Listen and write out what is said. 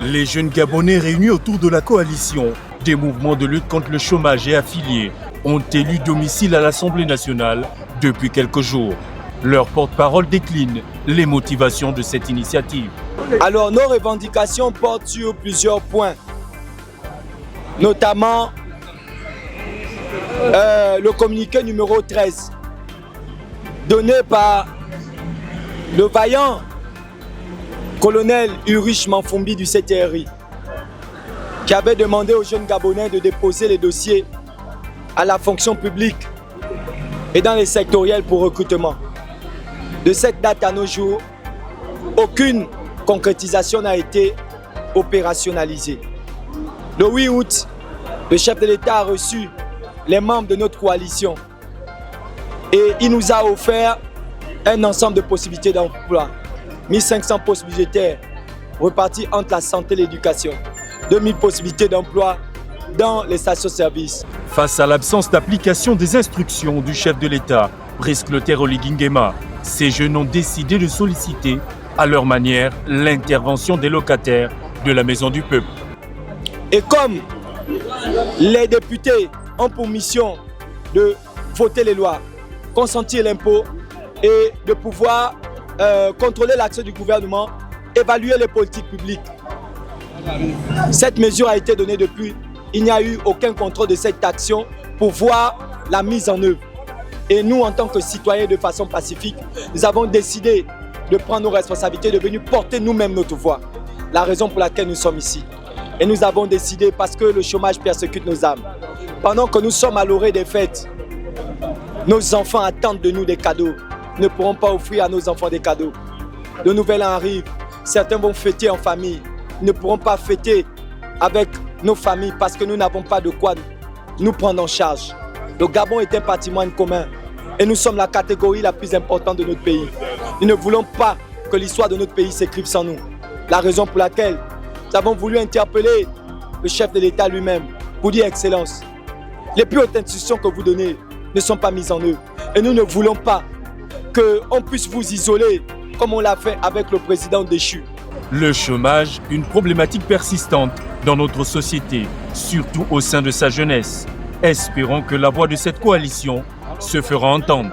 Les jeunes Gabonais réunis autour de la coalition des mouvements de lutte contre le chômage et affiliés ont élu domicile à l'Assemblée nationale depuis quelques jours. Leur porte-parole décline les motivations de cette initiative. Alors nos revendications portent sur plusieurs points, notamment le communiqué numéro 13 donné par le vaillant colonel Ulrich Manfumbi du CTRI, qui avait demandé aux jeunes Gabonais de déposer les dossiers à la fonction publique et dans les sectoriels pour recrutement. De cette date à nos jours, aucune concrétisation n'a été opérationnalisée. Le 8 août, le chef de l'État a reçu les membres de notre coalition et il nous a offert un ensemble de possibilités d'emploi. 1500 postes budgétaires repartis entre la santé et l'éducation. 2000 possibilités d'emploi dans les stations-service. Face à l'absence d'application des instructions du chef de l'État, Brice Clotaire Oligui Nguema, ces jeunes ont décidé de solliciter, à leur manière, l'intervention des locataires de la Maison du Peuple. Et comme les députés ont pour mission de voter les lois, consentir l'impôt et de pouvoir contrôler l'action du gouvernement, évaluer les politiques publiques. Cette mesure a été donnée depuis. Il n'y a eu aucun contrôle de cette action pour voir la mise en œuvre. Et nous, en tant que citoyens de façon pacifique, nous avons décidé de prendre nos responsabilités, de venir porter nous-mêmes notre voix. La raison pour laquelle nous sommes ici. Et nous avons décidé parce que le chômage persécute nos âmes. Pendant que nous sommes à l'orée des fêtes, nos enfants attendent de nous des cadeaux. Nous ne pourrons pas offrir à nos enfants des cadeaux. Le nouvel an arrive, certains vont fêter en famille. Nous ne pourrons pas fêter avec nos familles parce que nous n'avons pas de quoi nous prendre en charge. Le Gabon est un patrimoine commun et nous sommes la catégorie la plus importante de notre pays. Nous ne voulons pas que l'histoire de notre pays s'écrive sans nous. La raison pour laquelle nous avons voulu interpeller le chef de l'État lui-même pour dire Excellence, les plus hautes institutions que vous donnez ne sont pas mises en œuvre. Et nous ne voulons pas qu'on puisse vous isoler comme on l'a fait avec le président déchu. Le chômage, une problématique persistante dans notre société, surtout au sein de sa jeunesse. Espérons que la voix de cette coalition se fera entendre.